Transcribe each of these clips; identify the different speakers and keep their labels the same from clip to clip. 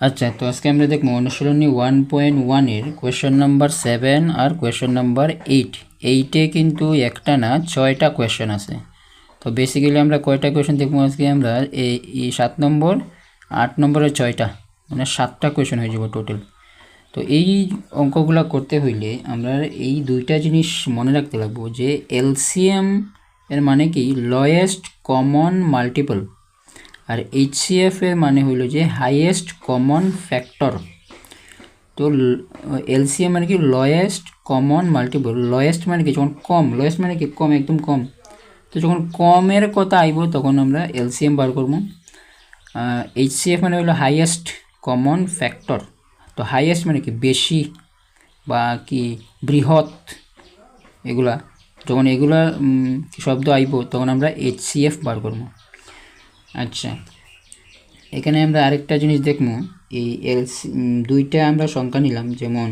Speaker 1: আচ্ছা, তো আজকে আমরা দেখবো অনুশীলনী 1.1 কোয়েশ্চেন নাম্বার 7 আর কোয়েশ্চেন নাম্বার 8। 8-এ কিন্তু একটা না 6টা কোয়েশ্চেন আছে। তো বেসিক্যালি আমরা কয়টা কোয়েশ্চেন দেখবো আজকে? আমরা এই 7 নম্বর 8 নম্বরের 6টা, মানে 7টা কোয়েশ্চেন হয়ে যাবে টোটাল। তো এই অঙ্কগুলো করতে হইলে আমরা এই দুইটা জিনিস মনে রাখতে লাগবো, যে এলসিএম এর মানে কি লয়েস্ট কমন মাল্টিপল, আর এইচসিএফ এর মানে হইল যে হাইয়েস্ট কমন ফ্যাক্টর। তো এলসিএম মানে কি লয়েস্ট কমন মাল্টিপল। লয়েস্ট মানে কি যখন কম, লয়েস্ট মানে কি কম, একদম কম। তো যখন কমের কথা আইব তখন আমরা এলসিএম বার করব। এইচসিএফ মানে হলো হাইয়েস্ট কমন ফ্যাক্টর। তো হাইয়েস্ট মানে কি বেশি বা কি বৃহৎ, এগুলা যখন এগুলা শব্দ আইব তখন আমরা এইচসিএফ বার করব। আচ্ছা, এখানে আমরা আরেকটা জিনিস দেখবো, এই দুইটা আমরা সংখ্যা নিলাম, যেমন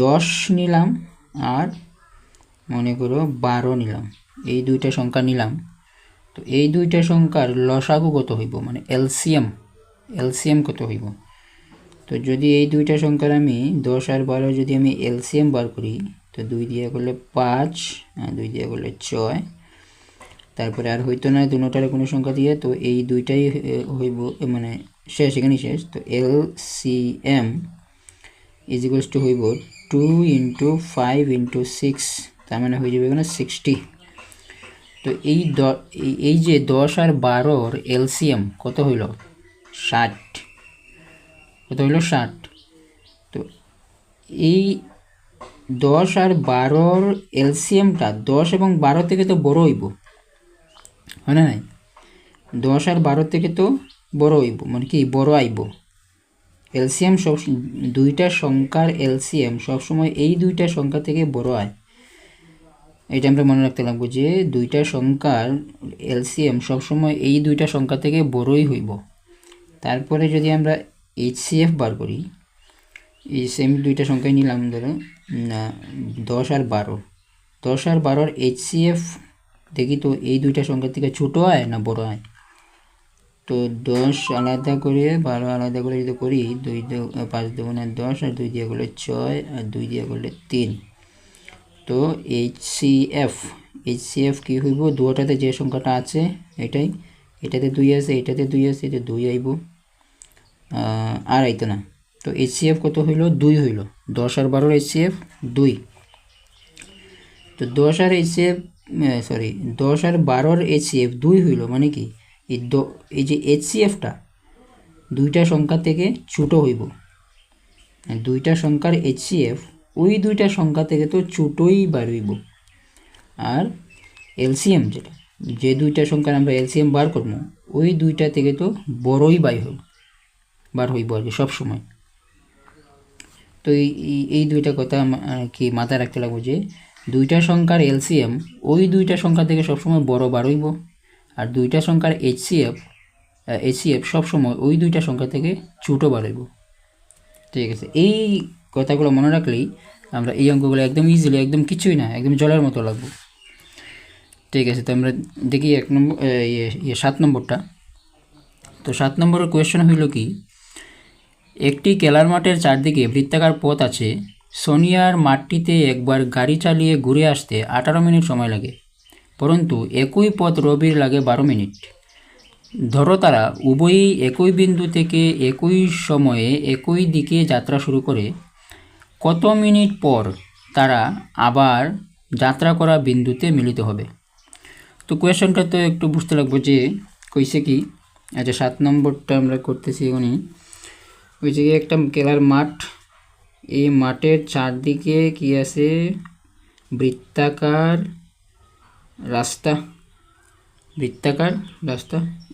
Speaker 1: 10 নিলাম আর মনে করো 12 নিলাম, এই দুইটা সংখ্যা নিলাম। তো এই দুইটা সংখ্যার লসাগু কত হইব, মানে এলসিএম কত হইব? তো যদি এই দুইটা সংখ্যার আমি 10 আর 12 যদি আমি এলসিএম বার করি, তো 2 দিয়ে করলে 5, 2 দিয়ে করলে 6, তারপরে আর হইতো না দুটোটার কোনো সংখ্যা দিয়ে, তো এই দুইটাই হইব, মানে শেষ, এখানেই শেষ। তো এলসিএম ইজ ইকুয়ালস টু হইব 2 × 5 × 6, তার মানে হয়ে যাবে এখানে 60। তো এই যে 10 আর 12-র এলসিএম কত হইল? 60। কত হইল? 60। তো এই 10 আর 12-র এলসিএমটা 10 এবং 12 থেকে তো বড় হইব, হয় না? 10 আর 12 থেকে তো বড় হইব, মানে কি বড় আইব। এলসিএম সব দুইটা সংখ্যার এলসিএম সবসময় এই দুইটা সংখ্যা থেকে বড় হয়, এটা আমরা মনে রাখতে লাগবো, যে দুইটা সংখ্যার এলসিএম সবসময় এই দুইটা সংখ্যা থেকে বড়ই হইব। তারপরে যদি আমরা এইচসিএফ বার করি, এই সেম দুইটা সংখ্যাই নিলাম, ধরো 10 আর 12, 10 আর 12-র এইচসিএফ দেখি তো এই দুইটা সংখ্যা থেকে ছোট হয় না বড় হয়? তো 10 আলাদা করে 12 আলাদা করে যদি করি, 5 দুগুণে 10 আর 2 দিয়ে করলে 6 আর 2 দিয়ে করলে 3। তো এইচসিএফ কি হইব? দুটাতে যে সংখ্যাটা আছে এটাই, এটাতে 2 আছে, এটাতে 2 আছে, এটা 2 আইব, আর আইতো না। তো এইচসিএফ কত হইল? 2 হইল। 10 আর 12-র এইচসিএফ 2। তো 10 আর 12-র এইচসিএফ 2 হইল, মানে কি এই যে এইচসিএফটা দুইটা সংখ্যা থেকে ছোট হইব, দুইটা সংখ্যার এইচসিএফ ওই দুইটা সংখ্যা থেকে তো ছোটই বার হইব। আর এলসিএম যেটা, যে দুইটা সংখ্যার আমরা এলসিএম বার করবো ওই দুইটা থেকে তো বড়ই বার হইব আর কি সবসময়। তো এই দুইটা কথা কি মাথায় রাখতে লাগবো, যে দুইটা সংখ্যার এলসিএম ওই দুইটা সংখ্যা থেকে সবসময় বড় বার হইব, আর দুইটা সংখ্যার এইচসিএফ সবসময় ওই দুইটা সংখ্যা থেকে ছোটো বার হইব। ঠিক আছে, এই কথাগুলো মনে রাখলেই আমরা এই অঙ্কগুলো একদম ইজিলি, একদম কিছুই না, একদম জলের মতো লাগবো। ঠিক আছে, তো আমরা দেখি 7 নম্বরটা। তো 7 নম্বরের কোয়েশ্চেন হইল কি, একটি খেলার মাঠের চারদিকে বৃত্তাকার পথ আছে। সোনিয়ার মাঠটিতে একবার গাড়ি চালিয়ে ঘুরে আসতে 18 মিনিট সময় লাগে, পরন্তু একই পথ রবির লাগে 12 মিনিট। ধরো তারা উভয়ই একই বিন্দু থেকে একই সময়ে একই দিকে যাত্রা শুরু করে, কত মিনিট পর তারা আবার যাত্রা করা বিন্দুতে মিলিত হবে? তো কোয়েশনটা তো একটু বুঝতে লাগবে, যে কইছে কি। আচ্ছা, 7 নম্বরটা আমরা করতেছি এখনই। ওই যে একটা খেলার মাঠ, এই মাঠের চারদিকে কি আছে? বৃত্তাকার রাস্তা,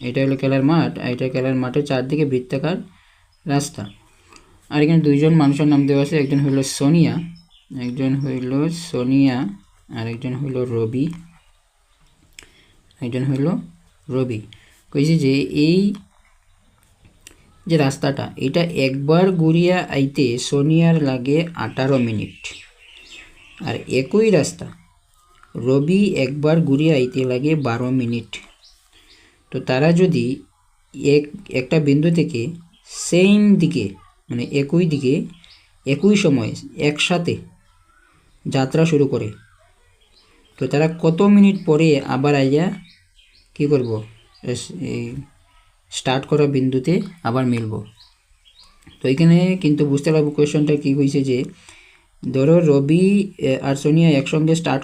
Speaker 1: এটা হলো খেলার মাঠ, আর এটা খেলার মাঠের চারদিকে বৃত্তাকার রাস্তা। আর এখানে দুইজন মানুষের নাম দেওয়া আছে, একজন হইল সোনিয়া, আর একজন হইল রবি। কইছে যে এই যে রাস্তাটা, এটা একবার ঘুরিয়া আইতে সোনিয়ার লাগে 18 মিনিট, আর একই রাস্তা রবি একবার ঘুরিয়া আইতে লাগে 12 মিনিট। তো তারা যদি একটা বিন্দু থেকে সেম দিকে মানে একই দিকে একই সময় একসাথে যাত্রা শুরু করে, তো তারা কত মিনিট পরে আবার আইয়া কী করব, এই স্টার্ট করা বিন্দুতে আবার মিলব। তো এখানে কিন্তু বুঝতে পারবো কোয়েশনটা কী হয়েছে, যে ধরো রবি আর সোনিয়া একসঙ্গে স্টার্ট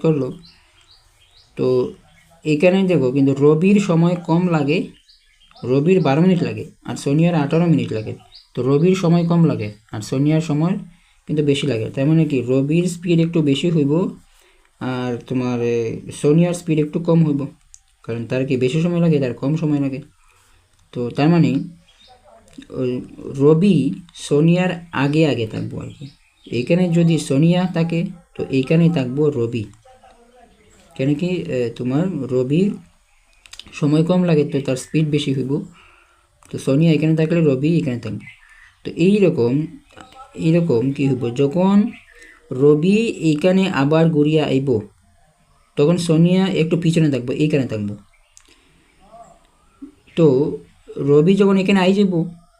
Speaker 1: করলো, তো এখানে দেখো কিন্তু রবির সময় কম লাগে, রবির 12 মিনিট লাগে আর সোনিয়ার 18 মিনিট লাগে। তো রবির সময় কম লাগে আর সোনিয়ার সময় কিন্তু বেশি লাগে, তার মানে কি রবির স্পিড একটু বেশি হইব আর তোমার সোনিয়ার স্পিড একটু কম হইব, কারণ তার কি বেশি সময় লাগে, তার কম সময় লাগে। তো তার মানে রবি সোনিয়ার আগে আগে থাকবো আর কি। এইখানে যদি সোনিয়া থাকে তো এইখানেই থাকবো রবি, কেন কি তোমার রবির সময় কম লাগে তো তার স্পিড বেশি হইব, তো সোনিয়া এখানে থাকলে রবি এখানে থাকবে। তো এইরকম কি হইব, যখন রবি এইখানে আবার ঘুরিয়া আইব তখন সোনিয়া একটু পিছনে থাকবো, এইখানে থাকবো। তো রবি যখন এখানে আই যাব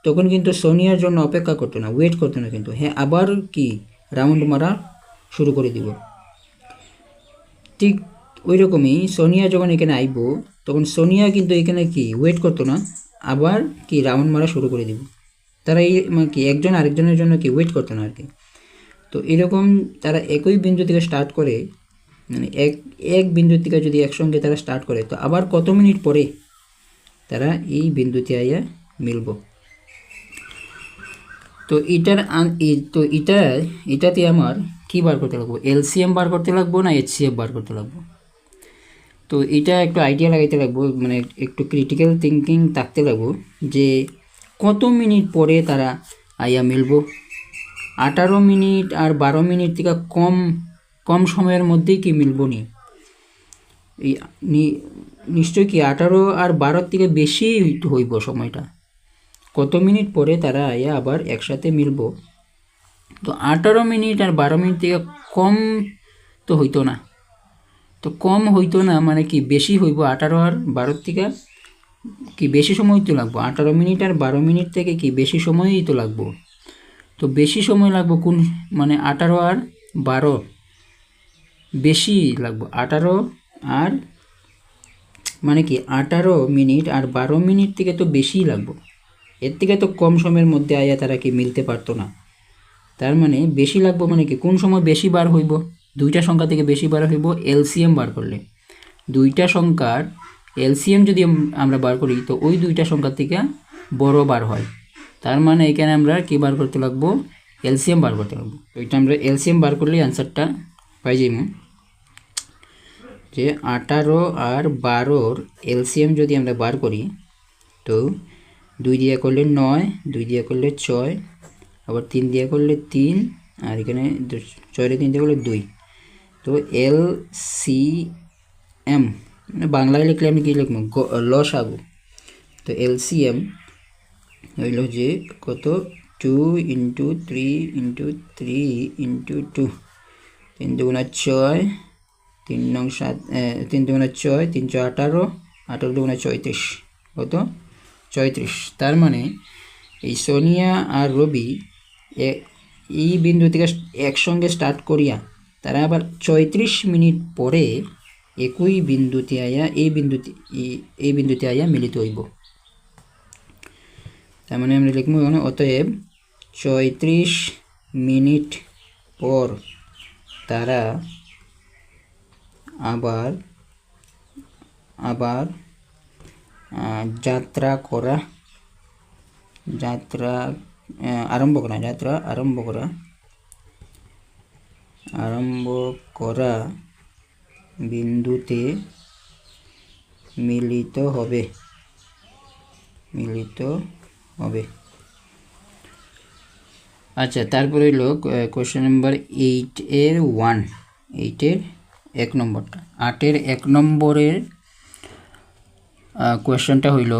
Speaker 1: তখন কিন্তু সোনিয়ার জন্য অপেক্ষা করতো না, ওয়েট করতো না, কিন্তু হ্যাঁ আবার কি রাউন্ড মারা শুরু করে দিব। ঠিক ওই রকমই সোনিয়া যখন এখানে আইব তখন সোনিয়া কিন্তু এখানে কি ওয়েট করতো না, আবার কি রাউন্ড মারা শুরু করে দিব। তারা এই মানে কি একজন আরেকজনের জন্য কি ওয়েট করতো না আর কি। তো এরকম তারা একই বিন্দু থেকে স্টার্ট করে, মানে এক বিন্দু থেকে যদি একসঙ্গে তারা স্টার্ট করে তো আবার কত মিনিট পরে তারা এই বিন্দুতে আইয়া মিলব। তো এটাতে আমার কি বার করতে লাগবো, এলসিএম বার করতে লাগবো না এইচসিএফ বার করতে লাগবো। তো এটা একটু আইডিয়া লাগাইতে লাগবো, মানে একটু ক্রিটিক্যাল থিঙ্কিং থাকতে লাগবো যে কত মিনিট পরে তারা আইয়া মিলব। 18 মিনিট আর 12 মিনিট থেকে কম সময়ের মধ্যেই কি মিলব নি, নিশ্চয়ই কি 18 আর 12 থেকে বেশি হইব সময়টা। কত মিনিট পরে তারা আইয়া আবার একসাথে মিলব। তো 18 মিনিট আর 12 মিনিট থেকে কম তো হইতো না, তো কম হইতো না মানে কি বেশি হইব, 18 আর 12 থেকে কি বেশি সময় তো লাগবো, 18 মিনিট আর 12 মিনিট থেকে কি বেশি সময়ই তো লাগবো। তো বেশি সময় লাগবো কোন, মানে 18 আর 12 বেশি লাগবো, 18 আর মানে কি 18 মিনিট আর 12 মিনিট থেকে তো বেশিই লাগবো, এর থেকে তো কম সময়ের মধ্যে আইয়া তারা কি মিলতে পারতো না। তার মানে বেশি লাগবো মানে কি কোন সময় বেশি বার হইব, দুইটা সংখ্যা থেকে বেশি বার হইব এলসিএম বার করলে। দুইটা সংখ্যার এলসিএম যদি আমরা বার করি তো ওই দুইটা সংখ্যা থেকে বড় বার হয়, তার মানে এখানে আমরা কি বার করতে লাগবো, এলসিএম বার করতে লাগবো। তো এটা আমরা এলসিএম বার করলে অ্যান্সারটা পাই যাইব যে 18 আর 12-র এলসিএম যদি আমরা বার করি তো 2 দিয়ে করলে 9, 2 দিয়ে করলে 6, আবার 3 দিয়ে করলে 3, আর এখানে 6 3 দিয়ে করলে 2। তো এলসিএম বাংলায় লিখলে আমি কী লিখব, লসাগু। তো এলসিএম হইল যে কত, 2 × 3 × 3 × 2, 3 দুগুণা 6, 3 নং 7, 3 দুগুণা 6, 3 × 18, 18 দুগুণা 34, কত 34। তার মানে এই সোনিয়া আর রবি এই বিন্দু থেকে একসঙ্গে স্টার্ট করিয়া তারা আবার 34 মিনিট পরে একই বিন্দুতে আইয়া এই বিন্দুতে আইয়া মিলিত হইব। তার মানে আমরা লিখব এখানে অতএব 34 মিনিট পর তারা আবার যাত্রা আরম্ভ করা বিন্দুতে মিলিত হবে। আচ্ছা, তারপরে হইল কোয়েশ্চেন নাম্বার 8-এর 8-এর 1 নম্বরটা। 8-এর 1 নম্বরের কোয়েশ্চেনটা হইল,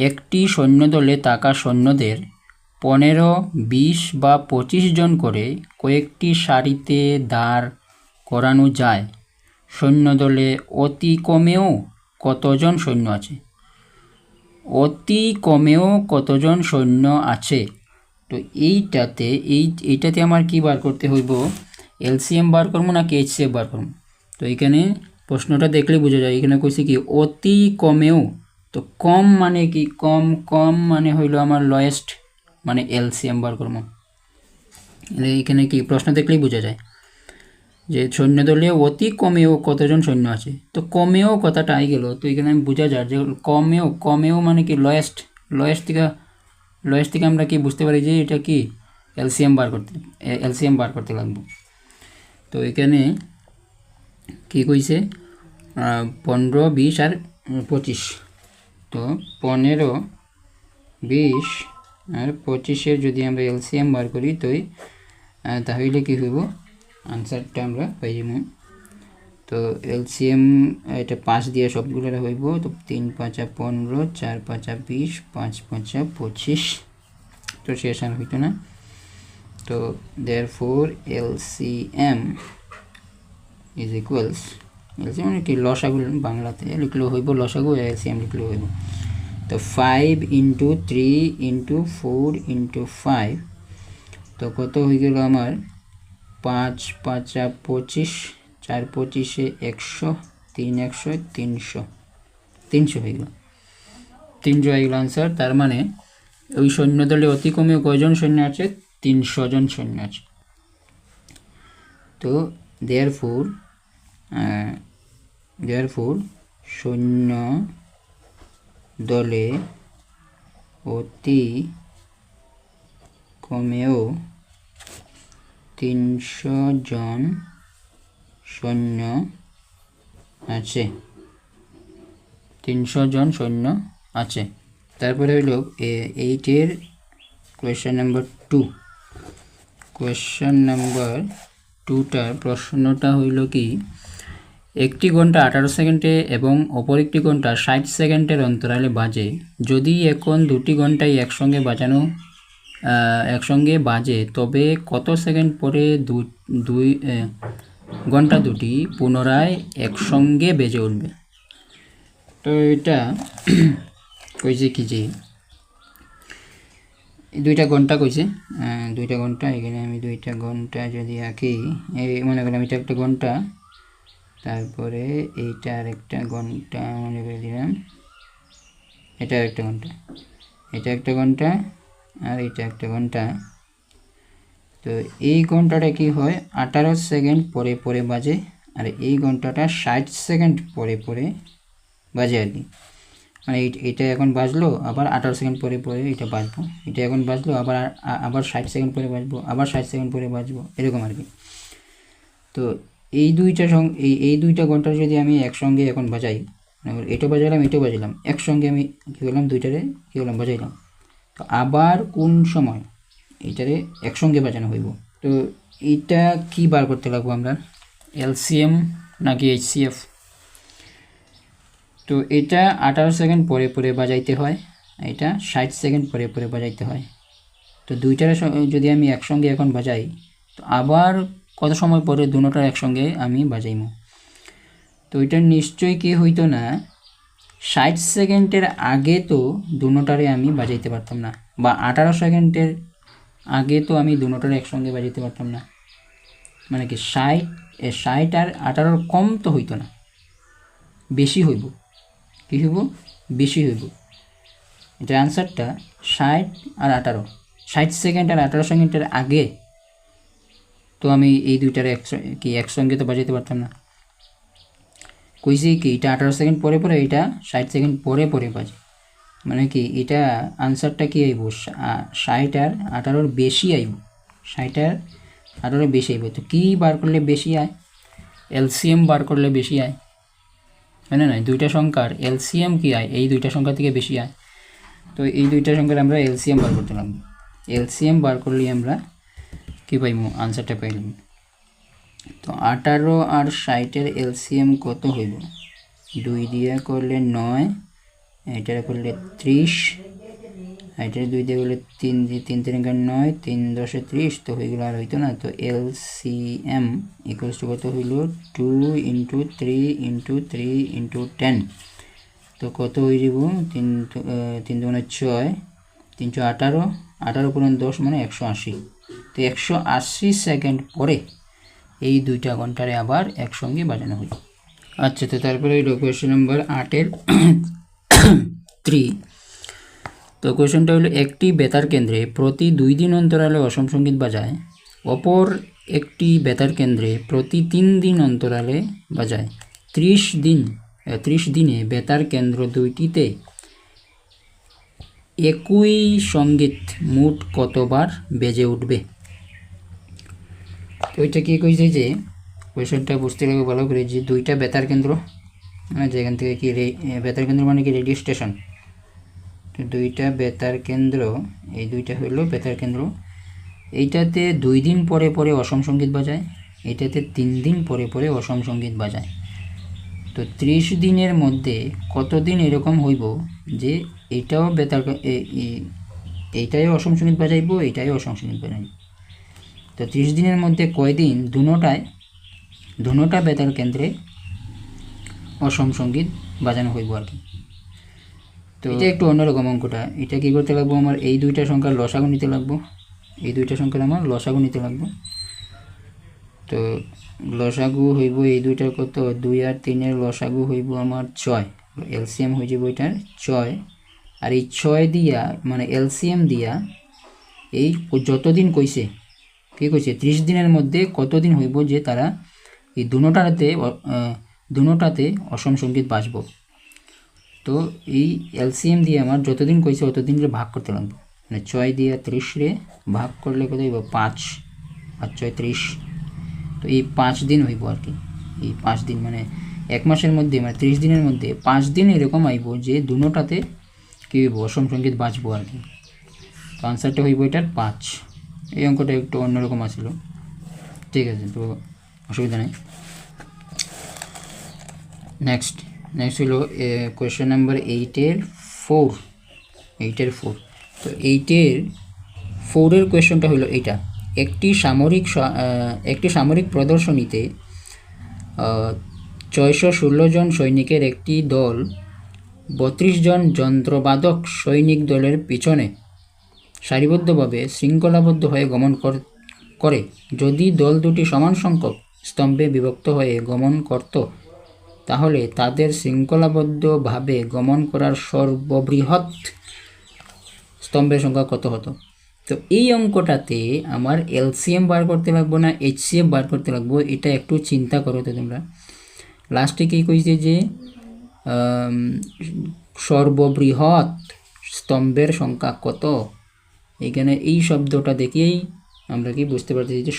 Speaker 1: একটি সৈন্যদলে থাকা সৈন্যদের 15, 20 বা 25 জন করে কয়েকটি সারিতে দাঁড় করানো যায়। সৈন্যদলে অতি কমেও কতজন সৈন্য আছে, অতি কমেও কতজন সৈন্য আছে। তো এইটাতে আমার কি বার করতে হইব, এলসিএম বার করবো নাকি এইচসিএফ বার করবো। তো এইখানে প্রশ্নটা দেখলে বোঝা যায়, এখানে কইছে কি অতি কমেও, তো কম মানে কি, কম মানে হইল আমার লয়েস্ট, মানে এলসিএম বার করবো। এইখানে কি প্রশ্ন দেখলেই বোঝা যায় যে সৈন্যদলে অতি কমেও কতজন সৈন্য আছে। তো কমেও কথাটা আই গেল, তো এখানে আমি বোঝা যায় যে কমেও মানে কি লয়েস্ট থেকে আমরা কি বুঝতে পারি যে এটা কি এলসিএম বার করতে লাগবে। তো এখানে কি কইছে 15, 20 আর 25। তো 15, 20 আর 25-এর যদি আমরা এলসিএম বার করি তো তাহলে কি হইব, আনসারটা আমরা পাই যাব। তো এলসিএম এটা 5 দিয়ে সবগুলো হইব। তো 3 5 15, 4 5 20, 5 5 25। তো শেষ আর হইতো না। তো therefore LCM is equals, LCM মানে কি লসাগু বাংলাতে লিখলেও হইব, লসাগু LCM লিখলেও হইব। তো 5 × 3 × 4 × 5, তো কত হয়ে গেল আমার 5 5 25, 4 25 100, 3 100, 300 হয়ে গেল, 300 হয়ে গেল আনসার। তার মানে ওই সৈন্যদলে অতি কমেও কয়জন সৈন্য আছে, 300 জন সৈন্য আছে। তো therefore সৈন্য দলে অতি কমেও 300 জন সৈন্য আছে, 300 জন সৈন্য আছে। তারপরে হইল 8-এর কোয়েশ্চেন নাম্বার 2। কোয়েশ্চেন নাম্বার 2টার প্রশ্নটা হইল কি, একটি ঘন্টা 18 সেকেন্ডে এবং অপর একটি ঘন্টা 60 সেকেন্ডের অন্তরালে বাজে। যদি এখন দুটি ঘন্টাই একসঙ্গে বাজে তবে কত সেকেন্ড পরে দুই ঘন্টা দুটি পুনরায় একসঙ্গে বেজে উঠবে। তো এটা কইছে কি যে দুইটা ঘন্টা কইছে, দুইটা ঘন্টা। এখানে আমি দুইটা ঘন্টা যদি আঁকি, এই মনে করলাম এটা একটা ঘন্টা, তারপরে এইটা আরেকটা ঘন্টা মনে করে দিলাম, এটা একটা ঘন্টা, এটা একটা ঘন্টা, আর এটা একটা ঘন্টা। তো এই ঘন্টাটা কি হয় 18 সেকেন্ড পরে পরে বাজে, আর এই ঘন্টাটা 60 সেকেন্ড পরে পরে বাজে আর কি। মানে এটা এখন বাজলো, আবার 18 সেকেন্ড পরে পরে এটা বাজবো, এটা এখন বাজলো, আবার 60 সেকেন্ড পরে বাজবো, আবার 60 সেকেন্ড পরে বাজবো, এরকম আর কি। তো এই দুইটা ঘন্টা যদি আমি একসঙ্গে এখন বাজাই, এটা বাজালাম এটাও বাজালাম, একসঙ্গে আমি কী করলাম দুইটারে কী করলাম বাজাইলাম। তো আবার কোন সময় এটারে একসঙ্গে বাজানো হইব, তো এটা কি বার করতে লাগবো আমরা, এলসিএম নাকি এইচসিএফ। তো এটা 18 সেকেন্ড পরে পরে বাজাইতে হয়, এটা 60 সেকেন্ড পরে পরে বাজাইতে হয়। তো দুইটারে যদি আমি একসঙ্গে এখন বাজাই, তো আবার কত সময় পরে দুটোটার একসঙ্গে আমি বাজাইব। তো এটা নিশ্চয়ই কি হইতো না 60 সেকেন্ডের আগে তো দুটোটারে আমি বাজাইতে পারতাম না, বা 18 সেকেন্ডের আগে তো আমি দুটোটারে একসঙ্গে বাজাইতে পারতাম না। মানে কি 60 আর 18 কম তো হইতো না, বেশি হইব। কী হইব, বেশি হইব। এটার আনসারটা 60 আর 18, 60 সেকেন্ড আর 18 সেকেন্ডের আগে তো আমি এই দুইটার একসঙ্গে তো বাজাইতে পারতাম না। কইছি কি এটা 18 সেকেন্ড পরে পরে, এটা 60 সেকেন্ড পরে পরে বাজে। মানে কি এটা আনসারটা কি আইব, 60 আর 18 বেশি আইব, 60 আর 18 বেশি আইব। তো কি বার করলে বেশি আয়, এলসিএম বার করলে বেশি আয়, হয় না? দুইটা সংখ্যার এলসিএম কি আয়, এই দুইটা সংখ্যা থেকে বেশি আয়। তো এই দুইটা সংখ্যার আমরা এলসিএম বার করতে লাগবো। এলসিএম বার করলে আমরা কি পাইব, আনসারটা পাইলাম। তো 18 আর 60-এর এলসিএম কত হইব, 2 দিয়ে করলে 9, এটার করলে 30, এটার 2 দিয়ে করলে 3 দিয়ে 3 3 9, 3 10 30, তো হয়ে গেল আর হইতো না। তো এলসিএম ইকুয়ালস টু কত হইল, 2 × 3 × 3 × 10, তো কত হয়ে যাব 3 দুগুণে 6 318 18 পূরণ 10 মানে 180। তো 180 সেকেন্ড পরে এই দুইটা ঘন্টারে আবার একসঙ্গে বাজানো হয়। আচ্ছা, তো তারপরে হইল কোয়েশ্চেন নাম্বার 8-এর 3। তো কোয়েশ্চেনটা হলো একটি বেতার কেন্দ্রে প্রতি 2 দিন অন্তরালে অসম সঙ্গীত বাজায়, অপর একটি বেতার কেন্দ্রে প্রতি 3 দিন অন্তরালে বাজায়। 30 দিনে বেতার কেন্দ্র দুইটিতে একই সঙ্গীত মোট কতবার বেজে উঠবে? তো ওইটা কী কইছে যে কোয়েশ্চেনটা বুঝতে লাগবে ভালো করে, যে দুইটা বেতার কেন্দ্র মানে যেখান থেকে কি বেতার কেন্দ্র মানে কি রেডিও স্টেশন। তো দুইটা বেতার কেন্দ্র, এই দুইটা হইল বেতার কেন্দ্র, এইটাতে 2 দিন পরে পরে অসম সঙ্গীত বাজায়, এইটাতে 3 দিন পরে পরে অসম সঙ্গীত বাজায়। তো 30 দিনের মধ্যে কতদিন এরকম হইব যে এইটাও বেতার এইটাই অসম সঙ্গীত বাজাইব, এইটাই অসম সঙ্গীত বাজাইব। তো 30 দিনের মধ্যে কয়দিন দুনোটা বেতার কেন্দ্রে অসম সঙ্গীত বাজানো হইব আর কি। তো এটা একটু অন্যরকম অঙ্কটা। এটা কী করতে লাগবো, আমার এই দুইটা সংখ্যার লসাগু নিতে লাগবো, এই দুইটা সংখ্যার আমার লসাগু নিতে লাগবো। তো লসাগু হইব এই দুইটার কত, 2 আর 3-এর লসাগু হইব আমার 6, এলসিএম হয়ে যাব এটার 6। আর এই 6 দিয়া মানে এলসিএম দিয়া এই যতদিন কইছে, কী কইছে 30 দিনের মধ্যে কতদিন হইব যে তারা এই দুনোটাতে অসম সঙ্গীত বাজব। তো এই এলসিএম দিয়ে আমার যতদিন কইছে অতদিনরে ভাগ করতে লাগবে, মানে 6 দিয়ে 30-রে ভাগ করলে কত হইব 5 আর 6 30। তো এই 5 দিন হইব আর কি। এই 5 দিন মানে 1 মাসের মধ্যে মানে 30 দিনের মধ্যে 5 দিন এরকম আইব যে দুনোটাতে কী হইব অসম সঙ্গীত বাজবো আর কি। তো আনসারটা হইব এটার 5। এই অঙ্কটা একটু অন্যরকম আসলো, ঠিক আছে, তো অসুবিধা নেই। নেক্সট হলো কোয়েশ্চেন নাম্বার 8-এর 4। তো 8-এর 4-এর কোয়েশ্চনটা হলো এইটা, একটি সামরিক প্রদর্শনীতে 616 জন সৈনিকের একটি দল 32 জন যন্ত্রবাদক সৈনিক দলের পিছনে সারিবদ্ধভাবে শৃঙ্খলাবদ্ধ হয়ে গমন করে। যদি দল দুটি সমান সংখ্যক স্তম্ভে বিভক্ত হয়ে গমন করত, তাহলে তাদের শৃঙ্খলাবদ্ধভাবে গমন করার সর্ববৃহৎ স্তম্ভের সংখ্যা কত হতো? তো এই অঙ্কটাতে আমার এলসিএম বার করতে লাগবো না এইচসিএফ বার করতে লাগবো, এটা একটু চিন্তা করো তো তোমরা। লাস্টে কী কইছে যে সর্ববৃহৎ স্তম্ভের সংখ্যা কত, এখানে এই শব্দটা দেখেই আমরা কি বুঝতে পারতেছি যে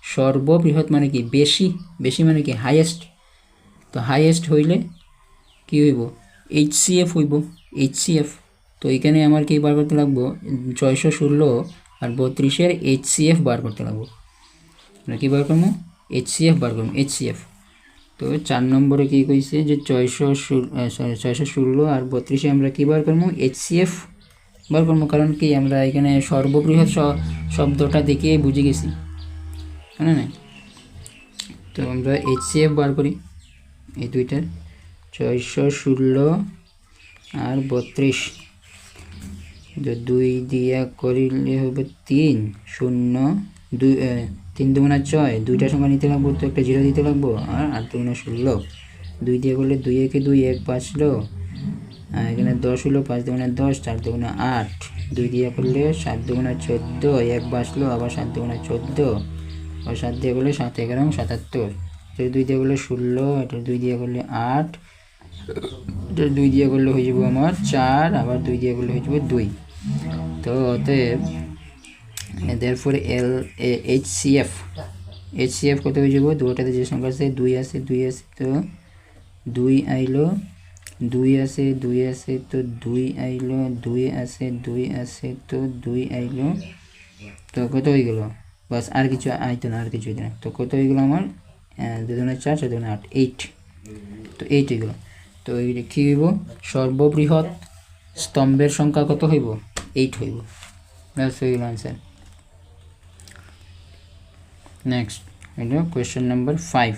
Speaker 1: সর্ববৃহৎ মানে কি বেশি মানে কি হাইয়েস্ট। তো হাইয়েস্ট হইলে কি হইব এইচসিএফ হইব, এইচসিএফ। তো এখানে আমার কি বার করতে লাগবো 616 আর 32-এর এইচসিএফ বার করতে লাগবো। আমরা কী বার করবো এইচসিএফ বার করবো, এইচসিএফ। তো 4 নম্বরে কী কইছে যে 616 আর 32-এ আমরা কী বার করবো এইচসিএফ বার করবো, কারণ কি আমরা এখানে সর্ববৃহৎ শব্দটা দেখিয়ে বুঝে গেছি, হ্যাঁ না। তো আমরা এইচসিএফ বার করি এই দুইটার, 616 আর 32, 2 দিয়া করিলে হবে 3 0 2 3 দুগুণা 6, দুইটা সংখ্যা নিতে লাগবো, তো একটা 0 দিতে লাগবো, আর 8 দুগুণা 16, 2 দিয়ে করলে 2 একে 2 1 বাঁচলো, এখানে 10 হলো, 5 দুগুণা 10, 4 দুগুণা 8, 2 দিয়ে করলে 7 দুগুণা 14, 1 বাঁচলো, আবার 7 দুগুণা 14, আর 7 দিয়ে করলে 7 11 77, এটা 2 দিয়ে করলে 16, এটা 2 দিয়ে করলে 8, এটা 2 দিয়ে করলে হয়ে যাবো আমার 4, আবার 2 দিয়ে করলে হয়ে যাবো 2। তো অতএব therefore HCF কত হয়ে যাবো, দুটাতে যে সংখ্যা আছে 2 আছে, তো 2 আইলো, 2 আছে, তো 2 আইলো, 2 আছে, তো 2 আইলো, তো কত হয়ে গেল, বাস আর কিছু আইতো না, আর কিছু হইতো না। তো কত হয়ে গেলো আমার 2 4 4 8 8, তো 8 হয়ে গেল। তো এইটা কী হইব, সর্ববৃহৎ স্তম্ভের সংখ্যা কত হইব 8 হইব, ব্যাস হয়ে গেল আনসার। নেক্সট হইল কোয়েশ্চেন নাম্বার 5।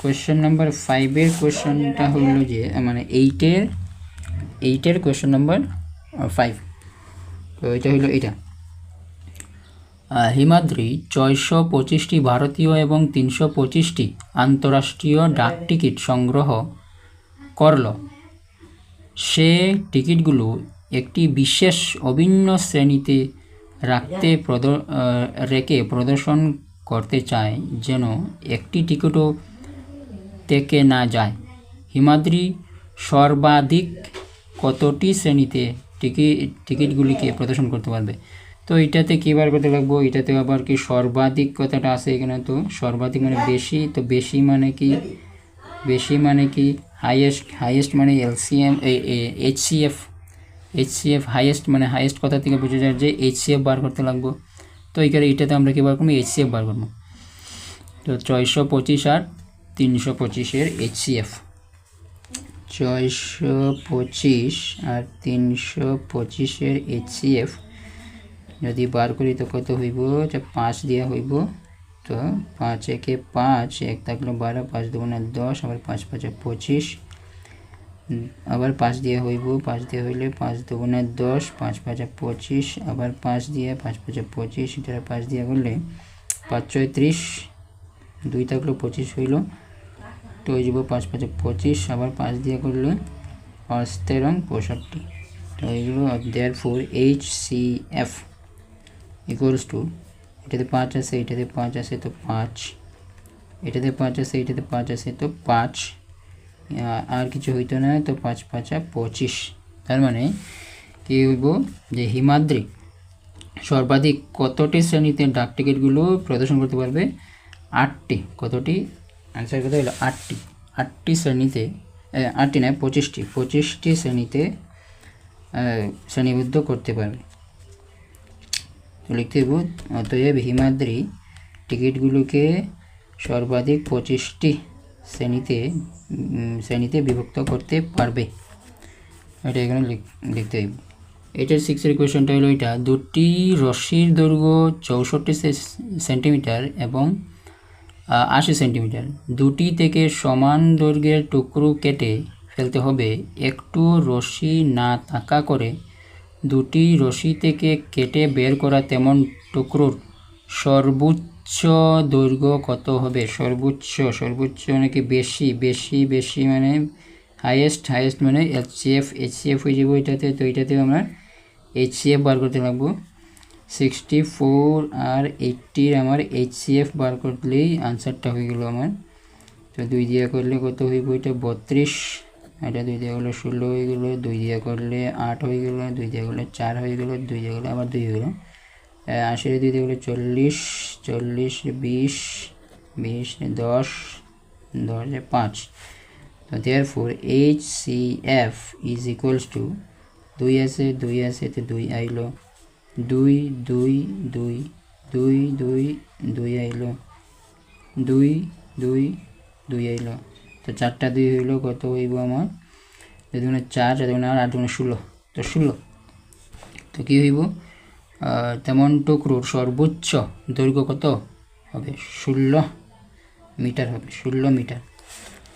Speaker 1: কোয়েশ্চেন নাম্বার 5 এর কোয়েশ্চেনটা হলো যে মানে 8 এর কোয়েশ্চেন নাম্বার 5। তো এটা হলো এটা, হিমাদ্রি 625টি ভারতীয় এবং 325টি আন্তঃরাষ্ট্রীয় ডাক টিকিট সংগ্রহ করল। সে টিকিটগুলো একটি বিশেষ অভিন্ন শ্রেণীতে রেখে প্রদর্শন করতে চায় যেন একটি টিকিটও থেকে না যায়। হিমাদ্রি সর্বাধিক কতটি শ্রেণীতে টিকিটগুলিকে প্রদর্শন করতে পারবে? তো এটাতে কী বার করতে লাগবো, এটাতে আবার কি সর্বাধিক কথাটা আছে এখানে, তো সর্বাধিক মানে বেশি, তো বেশি মানে কি হাইয়েস্ট মানে এলসিএম এইচসিএফ হাইয়েস্ট মানে হাইয়েস্ট কথা থেকে বোঝা যায় যে এইচসিএফ বার করতে লাগবো। তো এইখানে এটাতে আমরা কী বার করবো, এইচসিএফ বার করবো। তো 625 আর 325-এর এইচসিএফ, 625 আর 325-এর এইচসিএফ যদি বার করি তো কত হইব, 5 দিয়া হইব। তো 5 একে 5, 1 থাকলো 12, 5 দুগুণে 10, আবার 5 5 25, আবার 5 দিয়ে হইব, 5 দিয়ে হইলে 5 দুগুণে 10, 5 5 25, আবার 5 দিয়ে 5 5 25, এটা 5 দিয়ে করলে 5 6 30, 2 থাকলো 25 হইল, তো হয়ে যাব 5 5 25, আবার 5 দিয়ে করলে 5 13 65, তো এইগুলো দেয়ারফর HCF ইকুয়ালস টু, এটাতে 5 আছে, এটাতে 5 আছে, তো 5, এটাতে 5 আছে, এটাতে 5 আছে, তো 5, আর কিছু হইতো না, তো 5 5 25। তার মানে কি হইব যে হিমাদ্রি সর্বাধিক কতটি শ্রেণীতে ডাক টিকিটগুলো প্রদর্শন করতে পারবে? 8টি। কতটি? আনসার কত হলো 8টি শ্রেণীতে, 8টি নয় 25টি শ্রেণীতে শ্রেণীবদ্ধ করতে পারবে। তো লিখতে হইব অতএব হিমাদ্রি টিকিটগুলোকে সর্বাধিক 25টি শ্রেণীতে বিভক্ত করতে পারবে। এটা এখানে লিখতে হইব। এটার 6-এর কোয়েশ্চনটা হলো এটা, দুটি রশ্মির দৈর্ঘ্য 64 সেন্টিমিটার এবং 80 সেন্টিমিটার, দুটি থেকে সমান দৈর্ঘ্যের টুকরো কেটে ফেলতে হবে। একটু রশ্মি না থাকা করে দুটি রশ্মি থেকে কেটে বের করা তেমন টুকরোর সর্বোচ্চ দৈর্ঘ্য কত হবে? সর্বোচ্চ নাকি বেশি মানে হাইয়েস্ট মানে এইচসিএফ হয়ে যাবো এটাতে। তো এটাতে আমরা এইচসিএফ বার করতে লাগবো। 64 আর 80-র আমার এইচসিএফ বার করলেই আনসারটা হয়ে গেল আমার। তো 2 দিয়ে করলে কত হইব, এটা 32, এটা 2 দিয়ে করলে 16 হয়ে গেল, 2 দিয়ে করলে 8 হয়ে গেল, 2 দিয়ে করলে 4 হয়ে গেল, 2 দিয়ে করলে আবার 2 হয়ে গেল, 80 2 দিয়ে করলে 40, 20, 10, 5। তো therefore HCF is equals to 2 আছে তো 2 আইলো, 2 আইলো, 2 আইলো, তো 4টা 2 হইলো, কত হইব আমার 2 4, 4 8 16, তো 16। তো কী হইব, তেমন টুকরোর সর্বোচ্চ দৈর্ঘ্য কত হবে? 16 মিটার হবে, 16 মিটার।